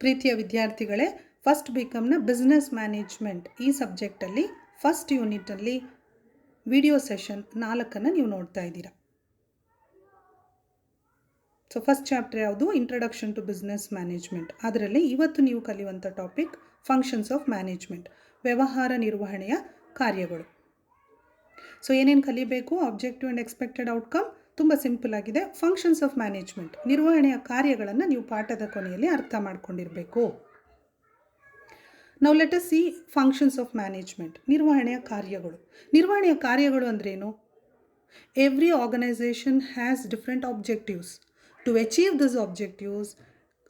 ಪ್ರೀತಿಯ ವಿದ್ಯಾರ್ಥಿಗಳೇ, first ಬಿಕಮ್ನ business management ಈ ಸಬ್ಜೆಕ್ಟಲ್ಲಿ ಫಸ್ಟ್ ಯೂನಿಟಲ್ಲಿ ವಿಡಿಯೋ ಸೆಷನ್ 4 ನೀವು ನೋಡ್ತಾ ಇದ್ದೀರಾ. ಸೊ ಫಸ್ಟ್ ಚಾಪ್ಟರ್ ಯಾವುದು? Introduction to business management. ಅದರಲ್ಲಿ ಇವತ್ತು ನೀವು ಕಲಿಯುವಂಥ ಟಾಪಿಕ್ ಫಂಕ್ಷನ್ಸ್ ಆಫ್ ಮ್ಯಾನೇಜ್ಮೆಂಟ್, ವ್ಯವಹಾರ ನಿರ್ವಹಣೆಯ ಕಾರ್ಯಗಳು. ಸೊ ಏನೇನು ಕಲಿಬೇಕು? ಆಬ್ಜೆಕ್ಟಿವ್ ಆ್ಯಂಡ್ ಎಕ್ಸ್ಪೆಕ್ಟೆಡ್ ಔಟ್ಕಮ್ ತುಂಬ ಸಿಂಪಲ್ ಆಗಿದೆ. ಫಂಕ್ಷನ್ಸ್ ಆಫ್ ಮ್ಯಾನೇಜ್ಮೆಂಟ್, ನಿರ್ವಹಣೆಯ ಕಾರ್ಯಗಳನ್ನು ನೀವು ಪಾಠದ ಕೊನೆಯಲ್ಲಿ ಅರ್ಥ ಮಾಡ್ಕೊಂಡಿರಬೇಕು. ನಾವು let us see functions of management, ನಿರ್ವಹಣೆಯ ಕಾರ್ಯಗಳು. ನಿರ್ವಹಣೆಯ ಕಾರ್ಯಗಳು ಅಂದ್ರೇನು? Every organisation has different objectives. To achieve this objectives,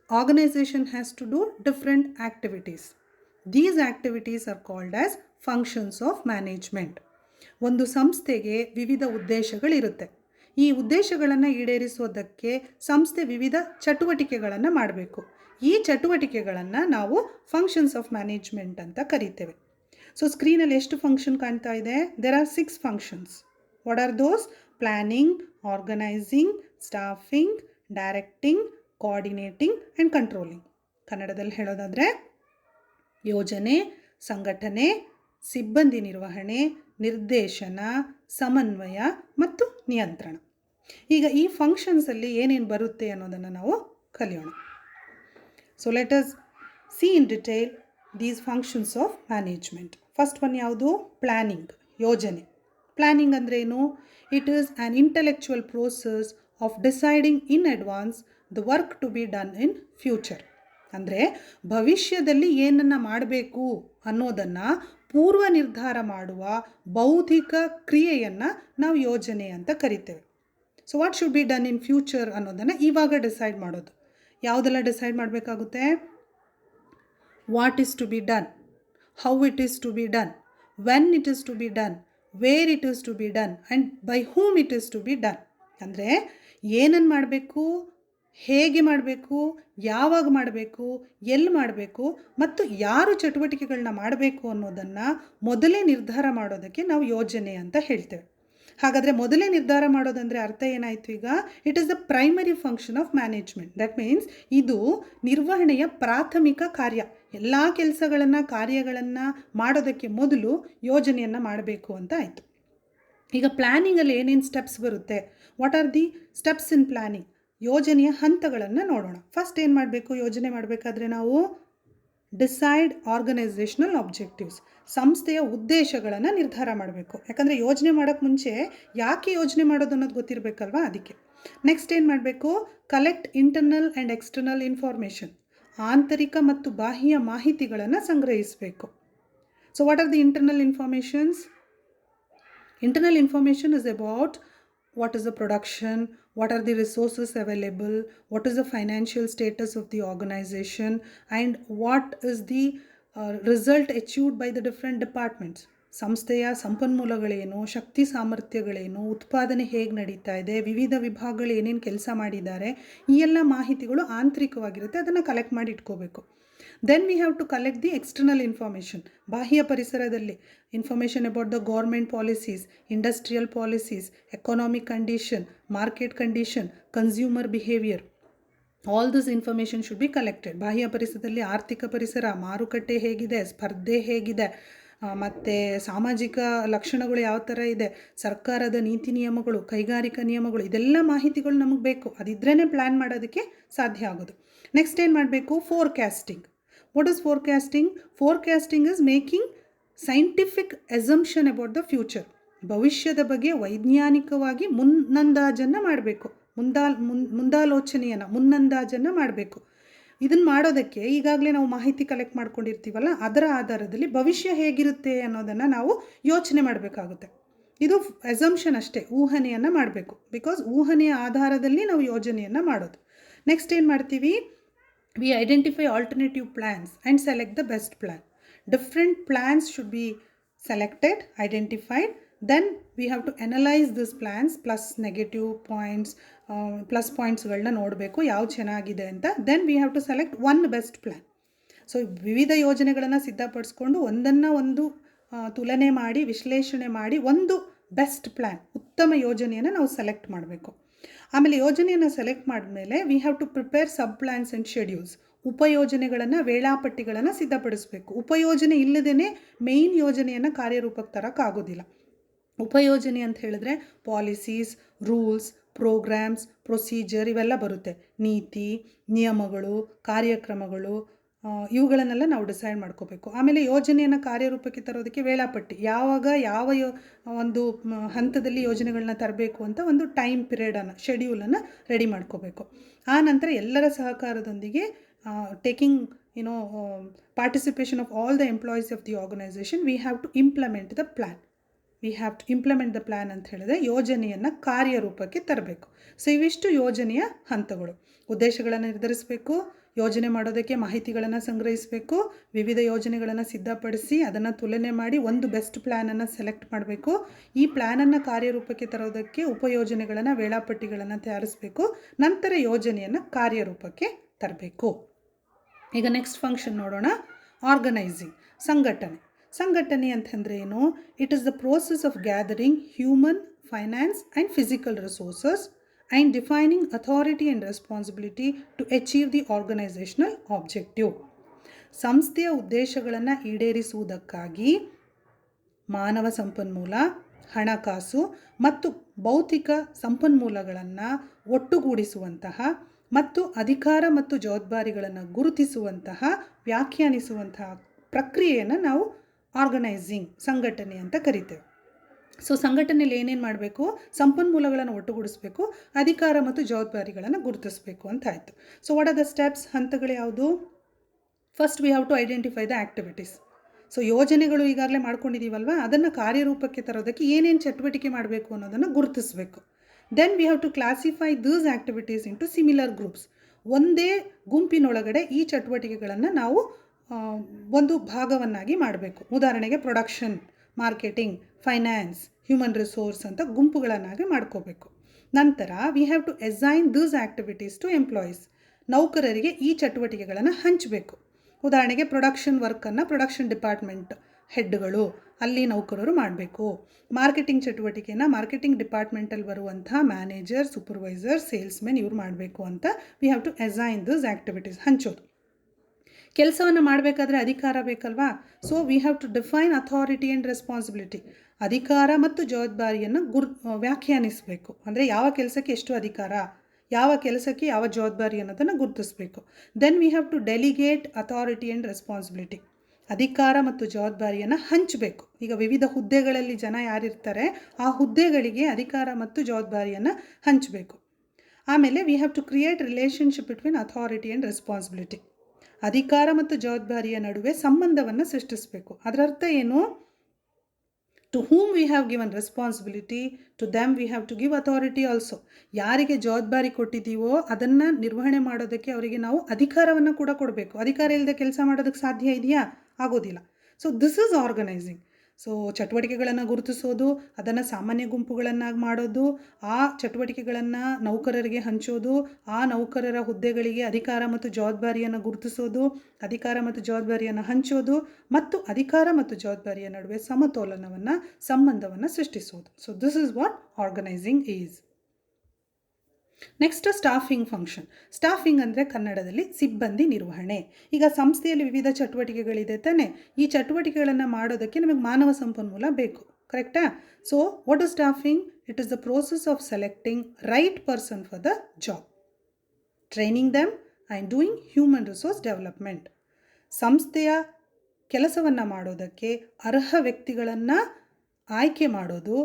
organisation has to do different activities. These activities are called as functions of management. ಒಂದು ಸಂಸ್ಥೆಗೆ ವಿವಿಧ ಉದ್ದೇಶಗಳಿರುತ್ತೆ. ಈ ಉದ್ದೇಶಗಳನ್ನು ಈಡೇರಿಸೋದಕ್ಕೆ ಸಂಸ್ಥೆ ವಿವಿಧ ಚಟುವಟಿಕೆಗಳನ್ನು ಮಾಡಬೇಕು. ಈ ಚಟುವಟಿಕೆಗಳನ್ನು ನಾವು ಫಂಕ್ಷನ್ಸ್ ಆಫ್ ಮ್ಯಾನೇಜ್ಮೆಂಟ್ ಅಂತ ಕರಿತೇವೆ. ಸೊ ಸ್ಕ್ರೀನಲ್ಲಿ ಎಷ್ಟು ಫಂಕ್ಷನ್ ಕಾಣ್ತಾ ಇದೆ? There are 6 functions. What are those? Planning, organising, staffing, directing, coordinating and controlling. ಕನ್ನಡದಲ್ಲಿ ಹೇಳೋದಾದರೆ ಯೋಜನೆ, ಸಂಘಟನೆ, ಸಿಬ್ಬಂದಿ ನಿರ್ವಹಣೆ, ನಿರ್ದೇಶನ, ಸಮನ್ವಯ ಮತ್ತು ನಿಯಂತ್ರಣ. ಈಗ ಈ ಫಂಕ್ಷನ್ಸಲ್ಲಿ ಏನೇನು ಬರುತ್ತೆ ಅನ್ನೋದನ್ನು ನಾವು ಕಲಿಯೋಣ. So let us see in detail these functions of management. First one ಯಾವುದು? ಪ್ಲ್ಯಾನಿಂಗ್, ಯೋಜನೆ. ಪ್ಲ್ಯಾನಿಂಗ್ ಅಂದ್ರೇನು? It is an intellectual process of deciding in advance the work to be done in future. ಅಂದರೆ ಭವಿಷ್ಯದಲ್ಲಿ ಏನನ್ನು ಮಾಡಬೇಕು ಅನ್ನೋದನ್ನು ಪೂರ್ವ ನಿರ್ಧಾರ ಮಾಡುವ ಬೌದ್ಧಿಕ ಕ್ರಿಯೆಯನ್ನು ನಾವು ಯೋಜನೆ ಅಂತ ಕರಿತೇವೆ. So what should be done in future ಅನ್ನೋದನ್ನು ಇವಾಗ ಡಿಸೈಡ್ ಮಾಡೋದು. ಯಾವುದೆಲ್ಲ ಡಿಸೈಡ್ ಮಾಡಬೇಕಾಗುತ್ತೆ? What is to be done, how it is to be done, when it is to be done, where it is to be done and by whom it is to be done. ಅಂದರೆ ಏನನ್ನು ಮಾಡಬೇಕು, ಹೇಗೆ ಮಾಡಬೇಕು, ಯಾವಾಗ ಮಾಡಬೇಕು, ಎಲ್ಲಿ ಮಾಡಬೇಕು ಮತ್ತು ಯಾರು ಚಟುವಟಿಕೆಗಳನ್ನ ಮಾಡಬೇಕು ಅನ್ನೋದನ್ನು ಮೊದಲೇ ನಿರ್ಧಾರ ಮಾಡೋದಕ್ಕೆ ನಾವು ಯೋಜನೆ ಅಂತ ಹೇಳ್ತೇವೆ. ಹಾಗಾದರೆ ಮೊದಲೇ ನಿರ್ಧಾರ ಮಾಡೋದಂದರೆ ಅರ್ಥ ಏನಾಯಿತು? ಈಗ it is the primary function of management. That means ಇದು ನಿರ್ವಹಣೆಯ ಪ್ರಾಥಮಿಕ ಕಾರ್ಯ. ಎಲ್ಲ ಕೆಲಸಗಳನ್ನು, ಕಾರ್ಯಗಳನ್ನು ಮಾಡೋದಕ್ಕೆ ಮೊದಲು ಯೋಜನೆಯನ್ನು ಮಾಡಬೇಕು ಅಂತ ಆಯಿತು. ಈಗ ಪ್ಲ್ಯಾನಿಂಗಲ್ಲಿ ಏನೇನು ಸ್ಟೆಪ್ಸ್ ಬರುತ್ತೆ? What are the steps in planning? ಯೋಜನೆಯ ಹಂತಗಳನ್ನು ನೋಡೋಣ. ಫಸ್ಟ್ ಏನು ಮಾಡಬೇಕು? ಯೋಜನೆ ಮಾಡಬೇಕಾದ್ರೆ ನಾವು ಡಿಸೈಡ್ ಆರ್ಗನೈಸೇಷನಲ್ ಆಬ್ಜೆಕ್ಟಿವ್ಸ್, ಸಂಸ್ಥೆಯ ಉದ್ದೇಶಗಳನ್ನು ನಿರ್ಧಾರ ಮಾಡಬೇಕು. ಯಾಕಂದರೆ ಯೋಜನೆ ಮಾಡೋಕ್ಕೆ ಮುಂಚೆ ಯಾಕೆ ಯೋಜನೆ ಮಾಡೋದು ಅನ್ನೋದು ಗೊತ್ತಿರಬೇಕಲ್ವಾ, ಅದಕ್ಕೆ. ನೆಕ್ಸ್ಟ್ ಏನು ಮಾಡಬೇಕು? Collect internal and external information, ಆಂತರಿಕ ಮತ್ತು ಬಾಹ್ಯ ಮಾಹಿತಿಗಳನ್ನು ಸಂಗ್ರಹಿಸಬೇಕು. So what R the internal informations? Internal information is about what is the production, what are the resources available, what is the financial status of the organization, and what is the result achieved by the different departments. ಸಂಸ್ಥೆಯ ಸಂಪನ್ಮೂಲಗಳೇನು, ಶಕ್ತಿ ಸಾಮರ್ಥ್ಯಗಳೇನು, ಉತ್ಪಾದನೆ ಹೇಗೆ ನಡೀತಾ ಇದೆ, ವಿವಿಧ ವಿಭಾಗಗಳು ಏನೇನು ಕೆಲಸ ಮಾಡಿದ್ದಾರೆ, ಈ ಎಲ್ಲ ಮಾಹಿತಿಗಳು ಆಂತರಿಕವಾಗಿರುತ್ತೆ. ಅದನ್ನು ಕಲೆಕ್ಟ್ ಮಾಡಿ ಇಟ್ಕೋಬೇಕು. Then we have to collect the external information, ಬಾಹ್ಯ ಪರಿಸರದಲ್ಲಿ information about the government policies, industrial policies, economic condition, market condition, consumer behaviour. All this information should be collected. ಬಾಹ್ಯ ಪರಿಸರದಲ್ಲಿ ಆರ್ಥಿಕ ಪರಿಸರ, ಮಾರುಕಟ್ಟೆ ಹೇಗಿದೆ, ಸ್ಪರ್ಧೆ ಹೇಗಿದೆ, ಮತ್ತು ಸಾಮಾಜಿಕ ಲಕ್ಷಣಗಳು ಯಾವ ಥರ ಇದೆ, ಸರ್ಕಾರದ ನೀತಿ ನಿಯಮಗಳು, ಕೈಗಾರಿಕಾ ನಿಯಮಗಳು, ಇದೆಲ್ಲ ಮಾಹಿತಿಗಳು ನಮಗೆ ಬೇಕು. ಅದಿದ್ರೇ ಪ್ಲ್ಯಾನ್ ಮಾಡೋದಕ್ಕೆ ಸಾಧ್ಯ ಆಗೋದು. ನೆಕ್ಸ್ಟ್ ಏನು ಮಾಡಬೇಕು? Forecasting. What is forecasting? Forecasting is making scientific assumption about the future. ಭವಿಷ್ಯದ ಬಗ್ಗೆ ವೈಜ್ಞಾನಿಕವಾಗಿ ಮುನ್ನಂದಾಜನ್ನು ಮಾಡಬೇಕು. ಮುನ್ನಂದಾಜನ್ನು ಮಾಡಬೇಕು. ಇದನ್ನು ಮಾಡೋದಕ್ಕೆ ಈಗಾಗಲೇ ನಾವು ಮಾಹಿತಿ ಕಲೆಕ್ಟ್ ಮಾಡ್ಕೊಂಡಿರ್ತೀವಲ್ಲ, ಅದರ ಆಧಾರದಲ್ಲಿ ಭವಿಷ್ಯ ಹೇಗಿರುತ್ತೆ ಅನ್ನೋದನ್ನು ನಾವು ಯೋಚನೆ ಮಾಡಬೇಕಾಗುತ್ತೆ. ಇದು ಅಸಂಪ್ಷನ್ ಅಷ್ಟೇ, ಊಹನೆಯನ್ನು ಮಾಡಬೇಕು. ಬಿಕಾಸ್ ಊಹನೆಯ ಆಧಾರದಲ್ಲಿ ನಾವು ಯೋಜನೆಯನ್ನು ಮಾಡೋದು. ನೆಕ್ಸ್ಟ್ ಏನು ಮಾಡ್ತೀವಿ? We identify alternative plans and select the best plan. Different plans should be selected, identified. Then we have to analyse this plans, plus negative points, plus ಪಾಯಿಂಟ್ಸ್ಗಳನ್ನ ನೋಡಬೇಕು ಯಾವುದು ಚೆನ್ನಾಗಿದೆ ಅಂತ. Then we have to select one best plan. So ವಿವಿಧ ಯೋಜನೆಗಳನ್ನು ಸಿದ್ಧಪಡಿಸ್ಕೊಂಡು ಒಂದನ್ನು ಒಂದು ತುಲನೆ ಮಾಡಿ, ವಿಶ್ಲೇಷಣೆ ಮಾಡಿ ಒಂದು ಬೆಸ್ಟ್ ಪ್ಲ್ಯಾನ್, ಉತ್ತಮ ಯೋಜನೆಯನ್ನು ನಾವು ಸೆಲೆಕ್ಟ್ ಮಾಡಬೇಕು. ಆಮೇಲೆ ಯೋಜನೆಯನ್ನು ಸೆಲೆಕ್ಟ್ ಮಾಡಿದ್ಮೇಲೆ we have to prepare sub plans and schedules. ಉಪಯೋಜನೆಗಳನ್ನು, ವೇಳಾಪಟ್ಟಿಗಳನ್ನು ಸಿದ್ಧಪಡಿಸಬೇಕು. ಉಪಯೋಜನೆ ಇಲ್ಲದೇ ಮೇಯ್ನ್ ಯೋಜನೆಯನ್ನು ಕಾರ್ಯರೂಪಕ್ಕೆ ತರೋಕ್ಕಾಗೋದಿಲ್ಲ. ಉಪಯೋಜನೆ ಅಂತ ಹೇಳಿದ್ರೆ ಪಾಲಿಸೀಸ್, ರೂಲ್ಸ್, ಪ್ರೋಗ್ರಾಮ್ಸ್, ಪ್ರೊಸೀಜರ್ ಇವೆಲ್ಲ ಬರುತ್ತೆ. ನೀತಿ, ನಿಯಮಗಳು, ಕಾರ್ಯಕ್ರಮಗಳು, ಇವುಗಳನ್ನೆಲ್ಲ ನಾವು ಡಿಸೈಡ್ ಮಾಡ್ಕೋಬೇಕು. ಆಮೇಲೆ ಯೋಜನೆಯನ್ನು ಕಾರ್ಯರೂಪಕ್ಕೆ ತರೋದಕ್ಕೆ ವೇಳಾಪಟ್ಟಿ, ಯಾವಾಗ ಯಾವ ಒಂದು ಹಂತದಲ್ಲಿ ಯೋಜನೆಗಳನ್ನ ತರಬೇಕು ಅಂತ ಒಂದು ಟೈಮ್ ಪೀರಿಯಡನ್ನು, ಶೆಡ್ಯೂಲನ್ನು ರೆಡಿ ಮಾಡ್ಕೋಬೇಕು. ಆ ನಂತರ ಎಲ್ಲರ ಸಹಕಾರದೊಂದಿಗೆ taking participation of all the employees of the organisation, we have to implement the plan. ಅಂತ ಹೇಳಿದ್ರೆ ಯೋಜನೆಯನ್ನು ಕಾರ್ಯರೂಪಕ್ಕೆ ತರಬೇಕು. ಸೊ ಇವಿಷ್ಟು ಯೋಜನೆಯ ಹಂತಗಳು. ಉದ್ದೇಶಗಳನ್ನು ನಿರ್ಧರಿಸಬೇಕು, ಯೋಜನೆ ಮಾಡೋದಕ್ಕೆ ಮಾಹಿತಿಗಳನ್ನು ಸಂಗ್ರಹಿಸಬೇಕು, ವಿವಿಧ ಯೋಜನೆಗಳನ್ನು ಸಿದ್ಧಪಡಿಸಿ ಅದನ್ನು ತುಲನೆ ಮಾಡಿ ಒಂದು ಬೆಸ್ಟ್ ಪ್ಲ್ಯಾನನ್ನು ಸೆಲೆಕ್ಟ್ ಮಾಡಬೇಕು. ಈ ಪ್ಲ್ಯಾನನ್ನು ಕಾರ್ಯರೂಪಕ್ಕೆ ತರೋದಕ್ಕೆ ಉಪಯೋಜನೆಗಳನ್ನು, ವೇಳಾಪಟ್ಟಿಗಳನ್ನು ತಯಾರಿಸಬೇಕು. ನಂತರ ಯೋಜನೆಯನ್ನು ಕಾರ್ಯರೂಪಕ್ಕೆ ತರಬೇಕು. ಈಗ ನೆಕ್ಸ್ಟ್ ಫಂಕ್ಷನ್ ನೋಡೋಣ. ಆರ್ಗನೈಸಿಂಗ್, ಸಂಘಟನೆ ಅಂತಂದರೆ ಏನು? It is the process of gathering human, finance and physical resources and defining authority and responsibility to achieve the organisational objective. ಸಂಸ್ಥೆಯ ಉದ್ದೇಶಗಳನ್ನು ಈಡೇರಿಸುವುದಕ್ಕಾಗಿ ಮಾನವ ಸಂಪನ್ಮೂಲ, ಹಣಕಾಸು ಮತ್ತು ಭೌತಿಕ ಸಂಪನ್ಮೂಲಗಳನ್ನು ಒಟ್ಟುಗೂಡಿಸುವಂತಹ ಮತ್ತು ಅಧಿಕಾರ ಮತ್ತು ಜವಾಬ್ದಾರಿಗಳನ್ನು ಗುರುತಿಸುವಂತಹ, ವ್ಯಾಖ್ಯಾನಿಸುವಂತಹ ಪ್ರಕ್ರಿಯೆಯನ್ನು ನಾವು ಆರ್ಗನೈಸಿಂಗ್, ಸಂಘಟನೆ ಅಂತ ಕರಿತೇವೆ. ಸೊ ಸಂಘಟನೆಯಲ್ಲಿ ಏನೇನು ಮಾಡಬೇಕು? ಸಂಪನ್ಮೂಲಗಳನ್ನು ಒಟ್ಟುಗೂಡಿಸಬೇಕು, ಅಧಿಕಾರ ಮತ್ತು ಜವಾಬ್ದಾರಿಗಳನ್ನು ಗುರುತಿಸಬೇಕು ಅಂತ ಆಯಿತು. So what are the steps? ಹಂತಗಳು ಯಾವುದು? First we have to identify the activities. So ಯೋಜನೆಗಳು ಈಗಾಗಲೇ ಮಾಡ್ಕೊಂಡಿದ್ದೀವಲ್ವ, ಅದನ್ನು ಕಾರ್ಯರೂಪಕ್ಕೆ ತರೋದಕ್ಕೆ ಏನೇನು ಚಟುವಟಿಕೆ ಮಾಡಬೇಕು ಅನ್ನೋದನ್ನು ಗುರುತಿಸಬೇಕು. Then we have to classify these activities into similar groups. ಒಂದೇ ಗುಂಪಿನೊಳಗಡೆ ಈ ಚಟುವಟಿಕೆಗಳನ್ನು ನಾವು ಒಂದು ಭಾಗವನ್ನಾಗಿ ಮಾಡಬೇಕು. ಉದಾಹರಣೆಗೆ production, marketing, finance, human resource ಅಂತ ಗುಂಪುಗಳನ್ನಾಗಿ ಮಾಡ್ಕೋಬೇಕು. ನಂತರ we have to assign these activities to employees. ನೌಕರರಿಗೆ ಈ ಚಟುವಟಿಕೆಗಳನ್ನು ಹಂಚಬೇಕು. ಉದಾಹರಣೆಗೆ ಪ್ರೊಡಕ್ಷನ್ ವರ್ಕನ್ನು ಪ್ರೊಡಕ್ಷನ್ ಡಿಪಾರ್ಟ್ಮೆಂಟ್ ಹೆಡ್ಗಳು, ಅಲ್ಲಿ ನೌಕರರು ಮಾಡಬೇಕು. ಮಾರ್ಕೆಟಿಂಗ್ ಚಟುವಟಿಕೆನ ಮಾರ್ಕೆಟಿಂಗ್ ಡಿಪಾರ್ಟ್ಮೆಂಟಲ್ಲಿ ಬರುವಂಥ ಮ್ಯಾನೇಜರ್, ಸೂಪರ್ವೈಸರ್, ಸೇಲ್ಸ್ಮೆನ್ ಇವ್ರು ಮಾಡಬೇಕು ಅಂತ we have to assign these activities. ಹಂಚೋದು. ಕೆಲಸವನ್ನು ಮಾಡಬೇಕಾದ್ರೆ ಅಧಿಕಾರ ಬೇಕಲ್ವಾ? So we have to define authority and responsibility. ಅಧಿಕಾರ ಮತ್ತು ಜವಾಬ್ದಾರಿಯನ್ನು ವ್ಯಾಖ್ಯಾನಿಸಬೇಕು. ಅಂದರೆ ಯಾವ ಕೆಲಸಕ್ಕೆ ಎಷ್ಟು ಅಧಿಕಾರ, ಯಾವ ಕೆಲಸಕ್ಕೆ ಯಾವ ಜವಾಬ್ದಾರಿ ಅನ್ನೋದನ್ನು ಗುರುತಿಸಬೇಕು. Then we have to delegate authority and responsibility. ಅಧಿಕಾರ ಮತ್ತು ಜವಾಬ್ದಾರಿಯನ್ನು ಹಂಚಬೇಕು. ಈಗ ವಿವಿಧ ಹುದ್ದೆಗಳಲ್ಲಿ ಜನ ಯಾರಿರ್ತಾರೆ, ಆ ಹುದ್ದೆಗಳಿಗೆ ಅಧಿಕಾರ ಮತ್ತು ಜವಾಬ್ದಾರಿಯನ್ನು ಹಂಚಬೇಕು. ಆಮೇಲೆ we have to create relationship between authority and responsibility. ಅಧಿಕಾರ ಮತ್ತು ಜವಾಬ್ದಾರಿಯ ನಡುವೆ ಸಂಬಂಧವನ್ನು ಸೃಷ್ಟಿಸಬೇಕು. ಅದರ ಅರ್ಥ ಏನು? To whom we have given responsibility, to them we have to give authority also. ಯಾರಿಗೆ ಜವಾಬ್ದಾರಿ ಕೊಟ್ಟಿದ್ದೀವೋ ಅದನ್ನು ನಿರ್ವಹಣೆ ಮಾಡೋದಕ್ಕೆ ಅವರಿಗೆ ನಾವು ಅಧಿಕಾರವನ್ನು ಕೂಡ ಕೊಡಬೇಕು. ಅಧಿಕಾರ ಇಲ್ಲದೆ ಕೆಲಸ ಮಾಡೋದಕ್ಕೆ ಸಾಧ್ಯ ಇದೆಯಾ? ಆಗೋದಿಲ್ಲ. So this is organising. So ಚಟುವಟಿಕೆಗಳನ್ನು ಗುರುತಿಸೋದು, ಅದನ್ನು ಸಾಮಾನ್ಯ ಗುಂಪುಗಳನ್ನಾಗಿ ಮಾಡೋದು, ಆ ಚಟುವಟಿಕೆಗಳನ್ನು ನೌಕರರಿಗೆ ಹಂಚೋದು, ಆ ನೌಕರರ ಹುದ್ದೆಗಳಿಗೆ ಅಧಿಕಾರ ಮತ್ತು ಜವಾಬ್ದಾರಿಯನ್ನು ಗುರುತಿಸೋದು, ಅಧಿಕಾರ ಮತ್ತು ಜವಾಬ್ದಾರಿಯನ್ನು ಹಂಚೋದು ಮತ್ತು ಅಧಿಕಾರ ಮತ್ತು ಜವಾಬ್ದಾರಿಯ ನಡುವೆ ಸಮತೋಲನವನ್ನು, ಸಂಬಂಧವನ್ನು ಸೃಷ್ಟಿಸೋದು. So this is what organising is. Next staffing function. Staffing ಅಂದರೆ ಕನ್ನಡದಲ್ಲಿ ಸಿಬ್ಬಂದಿ ನಿರ್ವಹಣೆ. ಈಗ ಸಂಸ್ಥೆಯಲ್ಲಿ ವಿವಿಧ ಚಟುವಟಿಕೆಗಳಿದೆ ತಾನೆ, ಈ ಚಟುವಟಿಕೆಗಳನ್ನು ಮಾಡೋದಕ್ಕೆ ನಮಗೆ ಮಾನವ ಸಂಪನ್ಮೂಲ ಬೇಕು, ಕರೆಕ್ಟಾ? So what is staffing? It is the process of selecting right person for the job, training them and doing human resource development. ಸಂಸ್ಥೆಯ ಕೆಲಸವನ್ನು ಮಾಡೋದಕ್ಕೆ ಅರ್ಹ ವ್ಯಕ್ತಿಗಳನ್ನು ಆಯ್ಕೆ ಮಾಡೋದು,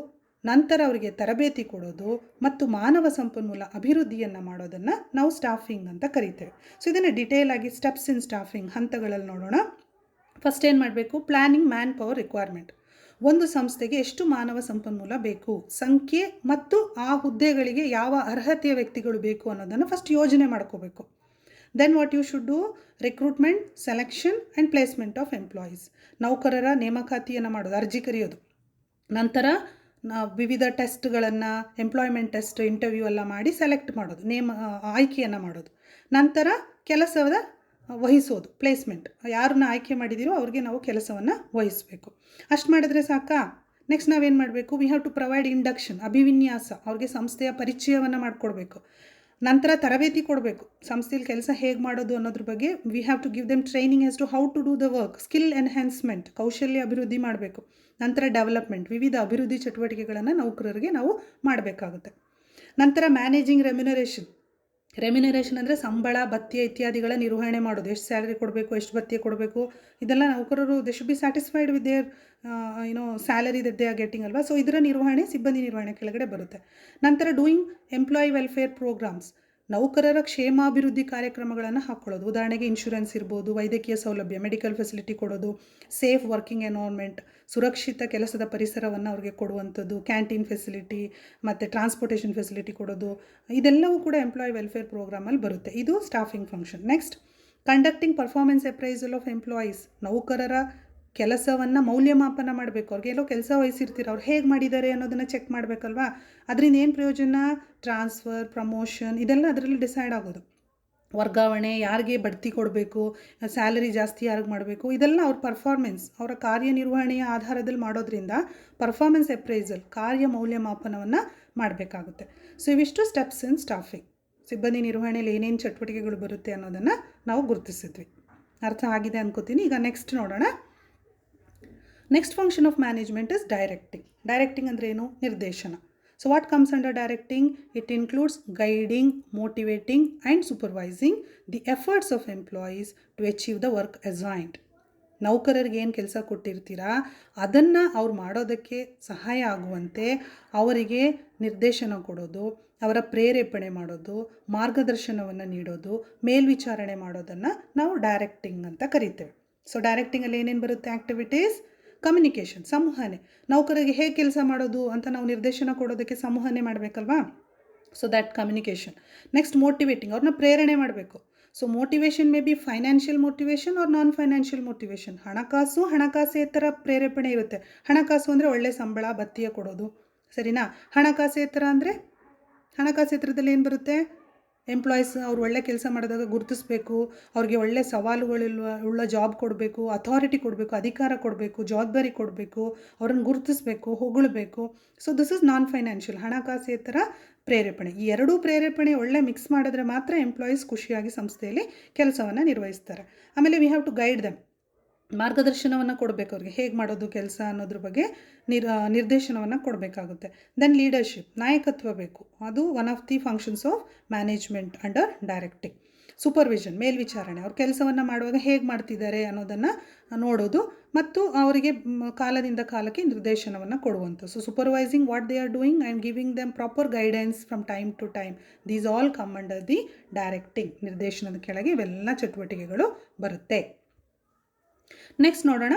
ನಂತರ ಅವರಿಗೆ ತರಬೇತಿ ಕೊಡೋದು ಮತ್ತು ಮಾನವ ಸಂಪನ್ಮೂಲ ಅಭಿವೃದ್ಧಿಯನ್ನು ಮಾಡೋದನ್ನು ನಾವು ಸ್ಟಾಫಿಂಗ್ ಅಂತ ಕರಿತೇವೆ. ಸೊ ಇದನ್ನು ಡಿಟೇಲ್ ಆಗಿ ಸ್ಟೆಪ್ಸ್ ಇನ್ ಸ್ಟಾಫಿಂಗ್ ಹಂತಗಳಲ್ಲಿ ನೋಡೋಣ. ಫಸ್ಟ್ ಏನು ಮಾಡಬೇಕು? Planning man power requirement. ಒಂದು ಸಂಸ್ಥೆಗೆ ಎಷ್ಟು ಮಾನವ ಸಂಪನ್ಮೂಲ ಬೇಕು, ಸಂಖ್ಯೆ ಮತ್ತು ಆ ಹುದ್ದೆಗಳಿಗೆ ಯಾವ ಅರ್ಹತೆಯ ವ್ಯಕ್ತಿಗಳು ಬೇಕು ಅನ್ನೋದನ್ನು ಫಸ್ಟ್ ಯೋಜನೆ ಮಾಡ್ಕೋಬೇಕು. Then what you should do? Recruitment, selection and placement of employees. ನೌಕರರ ನೇಮಕಾತಿಯನ್ನು ಮಾಡೋದು, ಅರ್ಜಿ ಕರೆಯೋದು. ನಂತರ ವಿವಿಧ ಟೆಸ್ಟ್ಗಳನ್ನು, ಎಂಪ್ಲಾಯ್ಮೆಂಟ್ ಟೆಸ್ಟ್, ಇಂಟರ್ವ್ಯೂ ಎಲ್ಲ ಮಾಡಿ ಸೆಲೆಕ್ಟ್ ಮಾಡೋದು, ಆಯ್ಕೆಯನ್ನು ಮಾಡೋದು. ನಂತರ ಕೆಲಸದ ವಹಿಸೋದು, ಪ್ಲೇಸ್ಮೆಂಟ್. ಯಾರನ್ನ ಆಯ್ಕೆ ಮಾಡಿದ್ದೀರೋ ಅವ್ರಿಗೆ ನಾವು ಕೆಲಸವನ್ನು ವಹಿಸಬೇಕು. ಅಷ್ಟು ಮಾಡಿದ್ರೆ ಸಾಕಾ? ನೆಕ್ಸ್ಟ್ ನಾವೇನು ಮಾಡಬೇಕು? We have to provide induction, ಅಭಿವಿನ್ಯಾಸ. ಅವ್ರಿಗೆ ಸಂಸ್ಥೆಯ ಪರಿಚಯವನ್ನು ಮಾಡಿಕೊಡ್ಬೇಕು. ನಂತರ ತರಬೇತಿ ಕೊಡಬೇಕು. ಸಂಸ್ಥೆಯಲ್ಲಿ ಕೆಲಸ ಹೇಗೆ ಮಾಡೋದು ಅನ್ನೋದ್ರ ಬಗ್ಗೆ we have to give them training as to how to do the work. Skill enhancement, ಕೌಶಲ್ಯ ಅಭಿವೃದ್ಧಿ ಮಾಡಬೇಕು. ನಂತರ ಡೆವಲಪ್ಮೆಂಟ್, ವಿವಿಧ ಅಭಿವೃದ್ಧಿ ಚಟುವಟಿಕೆಗಳನ್ನು ನೌಕರರಿಗೆ ನಾವು ಮಾಡಬೇಕಾಗುತ್ತೆ. ನಂತರ ಮ್ಯಾನೇಜಿಂಗ್ ರೆಮ್ಯುನರೇಷನ್ ಅಂದರೆ ಸಂಬಳ, ಭತ್ಯೆ ಇತ್ಯಾದಿಗಳ ನಿರ್ವಹಣೆ ಮಾಡೋದು. ಎಷ್ಟು ಸ್ಯಾಲರಿ ಕೊಡಬೇಕು, ಎಷ್ಟು ಭತ್ಯೆ ಕೊಡಬೇಕು, ಇದೆಲ್ಲ ನೌಕರರು they should be satisfied with their salary that they are getting ಅಲ್ವಾ. ಸೊ ಇದರ ನಿರ್ವಹಣೆ ಸಿಬ್ಬಂದಿ ನಿರ್ವಹಣೆ ಕೆಳಗಡೆ ಬರುತ್ತೆ. ನಂತರ ಡೂಯಿಂಗ್ ಎಂಪ್ಲಾಯಿ ವೆಲ್ಫೇರ್ ಪ್ರೋಗ್ರಾಮ್ಸ್, ನೌಕರರ ಕ್ಷೇಮಾಭಿವೃದ್ಧಿ ಕಾರ್ಯಕ್ರಮಗಳನ್ನು ಹಾಕ್ಕೊಳ್ಳೋದು. ಉದಾಹರಣೆಗೆ ಇನ್ಶೂರೆನ್ಸ್ ಇರ್ಬೋದು, ವೈದ್ಯಕೀಯ ಸೌಲಭ್ಯ, ಮೆಡಿಕಲ್ ಫೆಸಿಲಿಟಿ ಕೊಡೋದು, ಸೇಫ್ ವರ್ಕಿಂಗ್ ಎನ್ವೈರ್ನ್ಮೆಂಟ್, ಸುರಕ್ಷಿತ ಕೆಲಸದ ಪರಿಸರವನ್ನು ಅವ್ರಿಗೆ ಕೊಡುವಂಥದ್ದು, ಕ್ಯಾಂಟೀನ್ ಫೆಸಿಲಿಟಿ ಮತ್ತು ಟ್ರಾನ್ಸ್ಪೋರ್ಟೇಷನ್ ಫೆಸಿಲಿಟಿ ಕೊಡೋದು, ಇದೆಲ್ಲವೂ ಕೂಡ ಎಂಪ್ಲಾಯ್ ವೆಲ್ಫೇರ್ ಪ್ರೋಗ್ರಾಮಲ್ಲಿ ಬರುತ್ತೆ. ಇದು staffing function. Next, conducting performance appraisal of employees, ನೌಕರರ ಕೆಲಸವನ್ನು ಮೌಲ್ಯಮಾಪನ ಮಾಡಬೇಕು. ಅವ್ರಿಗೆ ಎಲ್ಲೋ ಕೆಲಸ ವಹಿಸಿರ್ತೀರ, ಅವ್ರು ಹೇಗೆ ಮಾಡಿದ್ದಾರೆ ಅನ್ನೋದನ್ನು ಚೆಕ್ ಮಾಡಬೇಕಲ್ವಾ. ಅದರಿಂದ ಏನು ಪ್ರಯೋಜನ? ಟ್ರಾನ್ಸ್ಫರ್, ಪ್ರಮೋಷನ್, ಇದೆಲ್ಲ ಅದರಲ್ಲಿ ಡಿಸೈಡ್ ಆಗೋದು. ವರ್ಗಾವಣೆ, ಯಾರಿಗೆ ಬಡ್ತಿ ಕೊಡಬೇಕು, ಸ್ಯಾಲರಿ ಜಾಸ್ತಿ ಯಾರಿಗೆ ಮಾಡಬೇಕು, ಇದೆಲ್ಲ ಅವ್ರ ಪರ್ಫಾರ್ಮೆನ್ಸ್, ಅವರ ಕಾರ್ಯನಿರ್ವಹಣೆಯ ಆಧಾರದಲ್ಲಿ ಮಾಡೋದ್ರಿಂದ ಪರ್ಫಾರ್ಮೆನ್ಸ್ ಅಪ್ರೈಸಲ್, ಕಾರ್ಯ ಮೌಲ್ಯಮಾಪನವನ್ನು ಮಾಡಬೇಕಾಗುತ್ತೆ. ಸೊ ಇವಿಷ್ಟು ಸ್ಟೆಪ್ಸ್ ಇನ್ ಸ್ಟಾಫಿಂಗ್. ಸಿಬ್ಬಂದಿ ನಿರ್ವಹಣೆಯಲ್ಲಿ ಏನೇನು ಚಟುವಟಿಕೆಗಳು ಬರುತ್ತೆ ಅನ್ನೋದನ್ನು ನಾವು ಗುರುತಿಸಿದ್ವಿ. ಅರ್ಥ ಆಗಿದೆ ಅನ್ಕೋತೀನಿ. ಈಗ ನೆಕ್ಸ್ಟ್ ನೋಡೋಣ. Next function of management is directing. Directing ಅಂದರೆ ಏನು? ನಿರ್ದೇಶನ. So what comes under directing? It includes guiding, motivating and supervising the efforts of employees to achieve the work assigned. ನೌಕರರಿಗೆ ಏನು ಕೆಲಸ ಕೊಟ್ಟಿರ್ತೀರಾ ಅದನ್ನು ಅವ್ರು ಮಾಡೋದಕ್ಕೆ ಸಹಾಯ ಆಗುವಂತೆ ಅವರಿಗೆ ನಿರ್ದೇಶನ ಕೊಡೋದು, ಅವರ ಪ್ರೇರೇಪಣೆ ಮಾಡೋದು, ಮಾರ್ಗದರ್ಶನವನ್ನು ನೀಡೋದು, ಮೇಲ್ವಿಚಾರಣೆ ಮಾಡೋದನ್ನು ನಾವು ಡೈರೆಕ್ಟಿಂಗ್ ಅಂತ ಕರಿತೇವೆ. ಸೊ ಡೈರೆಕ್ಟಿಂಗಲ್ಲಿ ಏನೇನು ಬರುತ್ತೆ? ಆ್ಯಕ್ಟಿವಿಟೀಸ್, ಕಮ್ಯುನಿಕೇಷನ್, ಸಂವಹನೆ. ನೌಕರರಿಗೆ ಹೇಗೆ ಕೆಲಸ ಮಾಡೋದು ಅಂತ ನಾವು ನಿರ್ದೇಶನ ಕೊಡೋದಕ್ಕೆ ಸಂವಹನೆ ಮಾಡಬೇಕಲ್ವಾ. So that communication. Next, motivating, ಅವ್ರನ್ನ ಪ್ರೇರಣೆ ಮಾಡಬೇಕು. So motivation may be financial motivation or non financial motivation. ಹಣಕಾಸೇತರ ಪ್ರೇರೇಪಣೆ ಇರುತ್ತೆ. ಹಣಕಾಸು ಅಂದರೆ ಒಳ್ಳೆ ಸಂಬಳ, ಭತ್ಯೆ ಕೊಡೋದು, ಸರಿನಾ. ಹಣಕಾಸೇತರ ಅಂದರೆ ಹಣಕಾಸೇತರದಲ್ಲಿ ಏನು ಬರುತ್ತೆ? ಎಂಪ್ಲಾಯೀಸ್ ಅವ್ರು ಒಳ್ಳೆ ಕೆಲಸ ಮಾಡಿದಾಗ ಗುರುತಿಸ್ಬೇಕು, ಅವ್ರಿಗೆ ಒಳ್ಳೆ ಸವಾಲುಗಳುಳ್ಳ ಜಾಬ್ ಕೊಡಬೇಕು, ಅಥಾರಿಟಿ ಕೊಡಬೇಕು, ಅಧಿಕಾರ ಕೊಡಬೇಕು, ಜವಾಬ್ದಾರಿ ಕೊಡಬೇಕು, ಅವ್ರನ್ನ ಗುರುತಿಸ್ಬೇಕು, ಹೊಗಳಬೇಕು. So this is non financial, ಹಣಕಾಸೇತರ ಪ್ರೇರೇಪಣೆ. ಈ ಎರಡೂ ಪ್ರೇರೇಪಣೆ ಒಳ್ಳೆ ಮಿಕ್ಸ್ ಮಾಡಿದ್ರೆ ಮಾತ್ರ ಎಂಪ್ಲಾಯೀಸ್ ಖುಷಿಯಾಗಿ ಸಂಸ್ಥೆಯಲ್ಲಿ ಕೆಲಸವನ್ನು ನಿರ್ವಹಿಸ್ತಾರೆ. ಆಮೇಲೆ we have to guide them, ಮಾರ್ಗದರ್ಶನವನ್ನು ಕೊಡಬೇಕು. ಅವ್ರಿಗೆ ಹೇಗೆ ಮಾಡೋದು ಕೆಲಸ ಅನ್ನೋದ್ರ ಬಗ್ಗೆ ನಿರ್ದೇಶನವನ್ನು ಕೊಡಬೇಕಾಗುತ್ತೆ. ದೆನ್ ಲೀಡರ್ಶಿಪ್, ನಾಯಕತ್ವ ಬೇಕು. ಅದು one of the functions of management under directing. Supervision, ಮೇಲ್ವಿಚಾರಣೆ, ಅವ್ರ ಕೆಲಸವನ್ನು ಮಾಡುವಾಗ ಹೇಗೆ ಮಾಡ್ತಿದ್ದಾರೆ ಅನ್ನೋದನ್ನು ನೋಡೋದು ಮತ್ತು ಅವರಿಗೆ ಕಾಲದಿಂದ ಕಾಲಕ್ಕೆ ನಿರ್ದೇಶನವನ್ನು ಕೊಡುವಂಥದ್ದು. So supervising what they are doing and giving them proper guidance from time to time. These all come under the directing. ನಿರ್ದೇಶನದ ಕೆಳಗೆ ಇವೆಲ್ಲ ಚಟುವಟಿಕೆಗಳು ಬರುತ್ತೆ. ನೆಕ್ಸ್ಟ್ ನೋಡೋಣ,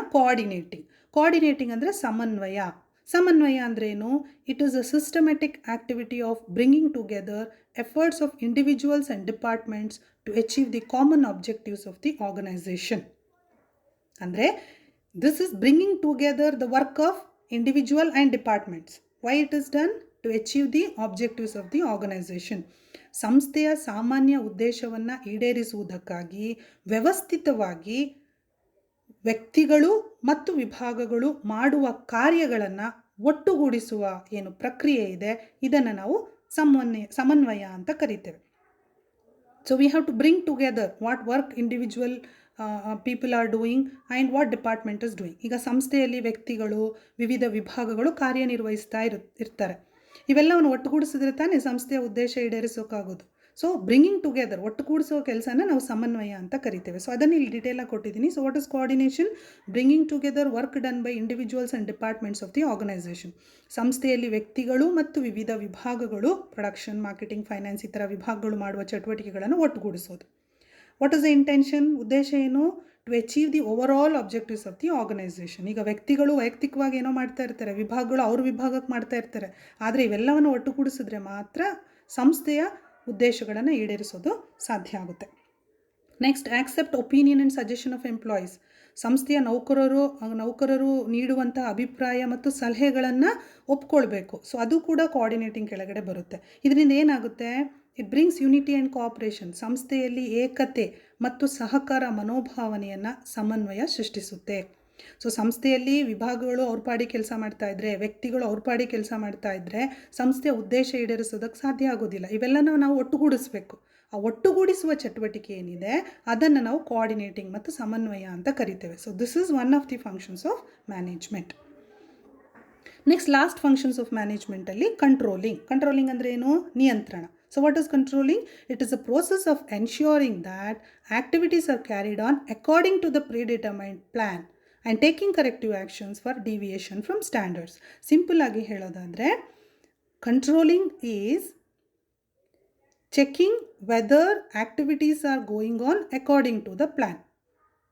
ಕೋಆರ್ಡಿನೇಟಿಂಗ್ ಅಂದರೆ ಸಮನ್ವಯ ಅಂದ್ರೇನು? It is a systematic activity of bringing together efforts of individuals and departments to achieve the common objectives of the organisation. ಅಂದರೆ this is bringing together the work of individual and departments. Why it is done? To achieve the objectives of the organisation. ಸಂಸ್ಥೆಯ ಸಾಮಾನ್ಯ ಉದ್ದೇಶವನ್ನು ಈಡೇರಿಸುವುದಕ್ಕಾಗಿ ವ್ಯವಸ್ಥಿತವಾಗಿ ವ್ಯಕ್ತಿಗಳು ಮತ್ತು ವಿಭಾಗಗಳು ಮಾಡುವ ಕಾರ್ಯಗಳನ್ನು ಒಟ್ಟುಗೂಡಿಸುವ ಏನು ಪ್ರಕ್ರಿಯೆ ಇದೆ ಇದನ್ನು ನಾವು ಸಮನ್ವಯ ಅಂತ ಕರಿತೇವೆ. So we have to bring together what work individual people are doing and what department is doing. ಈಗ ಸಂಸ್ಥೆಯಲ್ಲಿ ವ್ಯಕ್ತಿಗಳು, ವಿವಿಧ ವಿಭಾಗಗಳು ಕಾರ್ಯನಿರ್ವಹಿಸ್ತಾ ಇರ್ತಾರೆ. ಇವೆಲ್ಲವನ್ನು ಒಟ್ಟುಗೂಡಿಸಿದ್ರೆ ತಾನೇ ಸಂಸ್ಥೆಯ ಉದ್ದೇಶ ಈಡೇರಿಸೋಕ್ಕಾಗೋದು. ಸೊ ಬ್ರಿಂಗಿಂಗ್ ಟುಗೆದರ್, ಒಟ್ಟುಗೂಡಿಸೋ ಕೆಲಸನ ನಾವು ಸಮನ್ವಯ ಅಂತ ಕರಿತೇವೆ. ಸೊ ಅದನ್ನು ಇಲ್ಲಿ ಡೀಟೇಲಾಗಿ ಕೊಟ್ಟಿದ್ದೀನಿ. So what is coordination? Bringing together work done by individuals and departments of the organisation. ಸಂಸ್ಥೆಯಲ್ಲಿ ವ್ಯಕ್ತಿಗಳು ಮತ್ತು ವಿವಿಧ ವಿಭಾಗಗಳು, ಪ್ರೊಡಕ್ಷನ್, ಮಾರ್ಕೆಟಿಂಗ್, ಫೈನಾನ್ಸ್, ಈ ಥರ ವಿಭಾಗಗಳು ಮಾಡುವ ಚಟುವಟಿಕೆಗಳನ್ನು ಒಟ್ಟುಗೂಡಿಸೋದು. What is the intention? ಉದ್ದೇಶ ಏನು? To achieve the over all objectives of the organisation. ಈಗ ವ್ಯಕ್ತಿಗಳು ವೈಯಕ್ತಿಕವಾಗಿ ಏನೋ ಮಾಡ್ತಾ ಇರ್ತಾರೆ, ವಿಭಾಗಗಳು ಅವ್ರ ವಿಭಾಗಕ್ಕೆ ಮಾಡ್ತಾ ಇರ್ತಾರೆ. ಆದರೆ ಇವೆಲ್ಲವನ್ನು ಒಟ್ಟುಗೂಡಿಸಿದ್ರೆ ಮಾತ್ರ ಸಂಸ್ಥೆಯ ಉದ್ದೇಶಗಳನ್ನು ಈಡೇರಿಸೋದು ಸಾಧ್ಯ ಆಗುತ್ತೆ. Next, accept opinion and suggestion of employees. ಸಂಸ್ಥೆಯ ನೌಕರರು ನೀಡುವಂಥ ಅಭಿಪ್ರಾಯ ಮತ್ತು ಸಲಹೆಗಳನ್ನು ಒಪ್ಕೊಳ್ಬೇಕು. ಸೊ ಅದು ಕೂಡ ಕೋಆರ್ಡಿನೇಟಿಂಗ್ ಕೆಳಗಡೆ ಬರುತ್ತೆ. ಇದರಿಂದ ಏನಾಗುತ್ತೆ? It brings unity and cooperation. ಸಂಸ್ಥೆಯಲ್ಲಿ ಏಕತೆ ಮತ್ತು ಸಹಕಾರ ಮನೋಭಾವನೆಯನ್ನು ಸಮನ್ವಯ ಸೃಷ್ಟಿಸುತ್ತೆ. ಸೊ ಸಂಸ್ಥೆಯಲ್ಲಿ ವಿಭಾಗಗಳು ಅವ್ರ ಪಾಡಿ ಕೆಲಸ ಮಾಡ್ತಾ ಇದ್ದರೆ, ವ್ಯಕ್ತಿಗಳು ಅವ್ರ ಪಾಡಿ ಕೆಲಸ ಮಾಡ್ತಾ ಇದ್ದರೆ ಸಂಸ್ಥೆಯ ಉದ್ದೇಶ ಈಡೇರಿಸೋದಕ್ಕೆ ಸಾಧ್ಯ ಆಗೋದಿಲ್ಲ. ಇವೆಲ್ಲನೂ ನಾವು ಒಟ್ಟುಗೂಡಿಸ್ಬೇಕು. ಆ ಒಟ್ಟುಗೂಡಿಸುವ ಚಟುವಟಿಕೆ ಏನಿದೆ ಅದನ್ನು ನಾವು ಕೋಆರ್ಡಿನೇಟಿಂಗ್ ಮತ್ತು ಸಮನ್ವಯ ಅಂತ ಕರಿತೇವೆ. So this is one of the functions of management. Next last functions of ಮ್ಯಾನೇಜ್ಮೆಂಟಲ್ಲಿ ಕಂಟ್ರೋಲಿಂಗ್ ಅಂದರೆ ಏನು? ನಿಯಂತ್ರಣ. So what is controlling? It is a process of ensuring that activities are carried on according to the predetermined plan and taking corrective actions for deviation from standards. Simple ಆಗಿ ಹೇಳೋದಾದರೆ controlling is checking whether activities are going on according to the plan.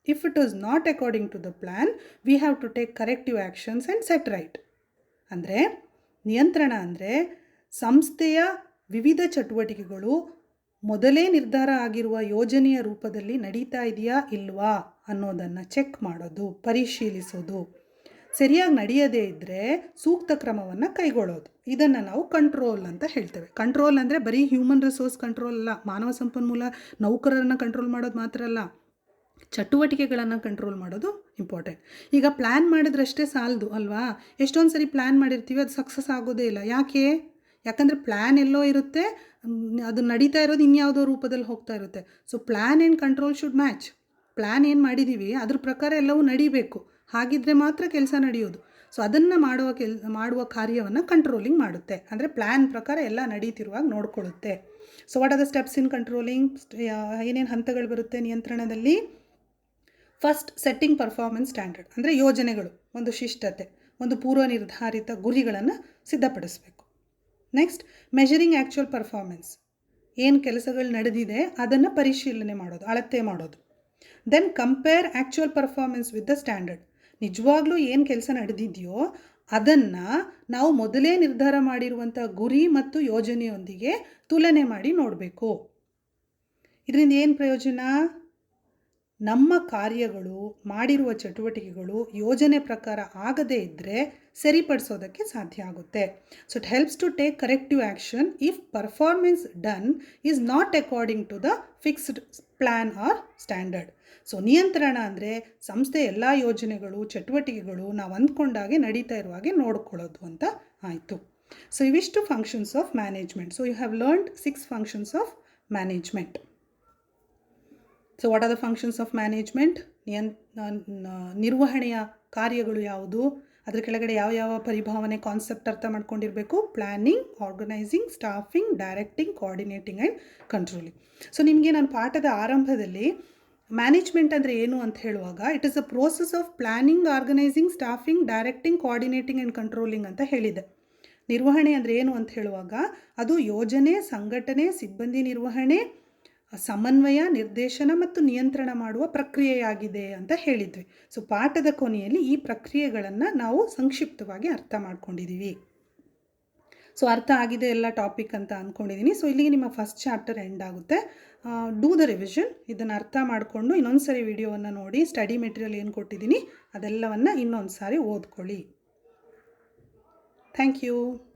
If it is not according to the plan, we have to take corrective actions and set right. ಅಂದರೆ ನಿಯಂತ್ರಣ ಅಂದರೆ ಸಂಸ್ಥೆಯ ವಿವಿಧ ಚಟುವಟಿಕೆಗಳು ಮೊದಲೇ ನಿರ್ಧಾರ ಆಗಿರುವ ಯೋಜನೆಯ ರೂಪದಲ್ಲಿ ನಡೀತಾ ಇದೆಯಾ ಇಲ್ವಾ ಅನ್ನೋದನ್ನು ಚೆಕ್ ಮಾಡೋದು, ಪರಿಶೀಲಿಸೋದು. ಸರಿಯಾಗಿ ನಡೆಯದೇ ಇದ್ದರೆ ಸೂಕ್ತ ಕ್ರಮವನ್ನು ಕೈಗೊಳ್ಳೋದು. ಇದನ್ನು ನಾವು ಕಂಟ್ರೋಲ್ ಅಂತ ಹೇಳ್ತೇವೆ. ಕಂಟ್ರೋಲ್ ಅಂದರೆ ಬರೀ ಹ್ಯೂಮನ್ ರಿಸೋರ್ಸ್ ಕಂಟ್ರೋಲ್ ಅಲ್ಲ, ಮಾನವ ಸಂಪನ್ಮೂಲ ನೌಕರರನ್ನು ಕಂಟ್ರೋಲ್ ಮಾಡೋದು ಮಾತ್ರ ಅಲ್ಲ, ಚಟುವಟಿಕೆಗಳನ್ನು ಕಂಟ್ರೋಲ್ ಮಾಡೋದು ಇಂಪಾರ್ಟೆಂಟ್. ಈಗ ಪ್ಲ್ಯಾನ್ ಮಾಡಿದ್ರಷ್ಟೇ ಸಾಲದು ಅಲ್ವಾ? ಎಷ್ಟೊಂದು ಸರಿ ಪ್ಲ್ಯಾನ್ ಮಾಡಿರ್ತೀವಿ, ಅದು ಸಕ್ಸಸ್ ಆಗೋದೇ ಇಲ್ಲ. ಯಾಕಂದರೆ ಪ್ಲ್ಯಾನ್ ಎಲ್ಲೋ ಇರುತ್ತೆ, ಅದು ನಡೀತಾ ಇರೋದು ಇನ್ಯಾವುದೋ ರೂಪದಲ್ಲಿ ಹೋಗ್ತಾ ಇರುತ್ತೆ. So plan and control should match. Plan ಏನು ಮಾಡಿದ್ದೀವಿ ಅದ್ರ ಪ್ರಕಾರ ಎಲ್ಲವೂ ನಡಿಬೇಕು. ಹಾಗಿದ್ರೆ ಮಾತ್ರ ಕೆಲಸ ನಡೆಯೋದು. ಸೊ ಅದನ್ನು ಮಾಡುವ ಕಾರ್ಯವನ್ನು ಕಂಟ್ರೋಲಿಂಗ್ ಮಾಡುತ್ತೆ. ಅಂದರೆ ಪ್ಲ್ಯಾನ್ ಪ್ರಕಾರ ಎಲ್ಲ ನಡೀತಿರುವಾಗ ನೋಡ್ಕೊಳ್ಳುತ್ತೆ. So what are the steps in controlling? ಏನೇನು ಹಂತಗಳು ಬರುತ್ತೆ ನಿಯಂತ್ರಣದಲ್ಲಿ? First, setting performance standard. ಅಂದರೆ ಯೋಜನೆಗಳು, ಒಂದು ಶಿಷ್ಟತೆ, ಒಂದು ಪೂರ್ವ ನಿರ್ಧಾರಿತ ಗುರಿಗಳನ್ನು ಸಿದ್ಧಪಡಿಸಬೇಕು. Next, measuring actual performance. ಏನು ಕೆಲಸಗಳು ನಡೆದಿದೆ ಅದನ್ನು ಪರಿಶೀಲನೆ ಮಾಡೋದು, ಅಳತೆ ಮಾಡೋದು. Then compare actual performance with the standard. ನಿಜವಾಗ್ಲೂ ಏನು ಕೆಲಸ ನಡೆದಿದೆಯೋ ಅದನ್ನು ನಾವು ಮೊದಲೇ ನಿರ್ಧಾರ ಮಾಡಿರುವಂಥ ಗುರಿ ಮತ್ತು ಯೋಜನೆಯೊಂದಿಗೆ ತುಲನೆ ಮಾಡಿ ನೋಡಬೇಕು. ಇದರಿಂದ ಏನು ಪ್ರಯೋಜನ? ನಮ್ಮ ಕಾರ್ಯಗಳು, ಮಾಡಿರುವ ಚಟುವಟಿಕೆಗಳು ಯೋಜನೆ ಪ್ರಕಾರ ಆಗದೇ ಇದ್ದರೆ ಸರಿಪಡಿಸೋದಕ್ಕೆ ಸಾಧ್ಯ ಆಗುತ್ತೆ. So it helps to take corrective action if performance done is not according to the fixed plan or standard. So ನಿಯಂತ್ರಣ ಅಂದರೆ ಸಂಸ್ಥೆ ಎಲ್ಲ ಯೋಜನೆಗಳು, ಚಟುವಟಿಕೆಗಳು ನಾವು ಅಂದ್ಕೊಂಡಾಗೆ ನಡೀತಾ ಇರುವ ಹಾಗೆ ನೋಡ್ಕೊಳ್ಳೋದು ಅಂತ ಆಯಿತು. ಸೊ ಇವಿಷ್ಟು functions of management. So you have learned 6 functions of management. So what are the functions of management? ನಿರ್ವಹಣೆಯ ಕಾರ್ಯಗಳು ಯಾವುದು? ಅದರ ಕೆಳಗಡೆ ಯಾವ ಪರಿಭಾವನೆ, ಕಾನ್ಸೆಪ್ಟ್ ಅರ್ಥ ಮಾಡ್ಕೊಂಡಿರಬೇಕು? Planning, organising, staffing, directing, coordinating and controlling. So ನಿಮಗೆ ನಾನು ಪಾಠದ ಆರಂಭದಲ್ಲಿ ಮ್ಯಾನೇಜ್ಮೆಂಟ್ ಅಂದರೆ ಏನು ಅಂತ ಹೇಳುವಾಗ it is a process of planning, organising, staffing, directing, coordinating and controlling ಅಂತ ಹೇಳಿದೆ. ನಿರ್ವಹಣೆ ಅಂದರೆ ಏನು ಅಂತ ಹೇಳುವಾಗ ಅದು ಯೋಜನೆ, ಸಂಘಟನೆ, ಸಿಬ್ಬಂದಿ ನಿರ್ವಹಣೆ, ಸಮನ್ವಯ, ನಿರ್ದೇಶನ ಮತ್ತು ನಿಯಂತ್ರಣ ಮಾಡುವ ಪ್ರಕ್ರಿಯೆಯಾಗಿದೆ ಅಂತ ಹೇಳಿದ್ವಿ. ಸೊ ಪಾಠದ ಕೊನೆಯಲ್ಲಿ ಈ ಪ್ರಕ್ರಿಯೆಗಳನ್ನು ನಾವು ಸಂಕ್ಷಿಪ್ತವಾಗಿ ಅರ್ಥ ಮಾಡ್ಕೊಂಡಿದ್ದೀವಿ. ಸೊ ಅರ್ಥ ಆಗಿದೆ ಎಲ್ಲ ಟಾಪಿಕ್ ಅಂತ ಅಂದ್ಕೊಂಡಿದ್ದೀನಿ. ಸೊ ಇಲ್ಲಿಗೆ ನಿಮ್ಮ ಫಸ್ಟ್ ಚಾಪ್ಟರ್ ಎಂಡ್ ಆಗುತ್ತೆ. Do the revision. ಇದನ್ನು ಅರ್ಥ ಮಾಡಿಕೊಂಡು ಇನ್ನೊಂದು ಸಾರಿ ವಿಡಿಯೋವನ್ನು ನೋಡಿ, ಸ್ಟಡಿ ಮೆಟೀರಿಯಲ್ ಏನು ಕೊಟ್ಟಿದ್ದೀನಿ ಅದೆಲ್ಲವನ್ನು ಇನ್ನೊಂದು ಸಾರಿ ಓದ್ಕೊಳ್ಳಿ. Thank you.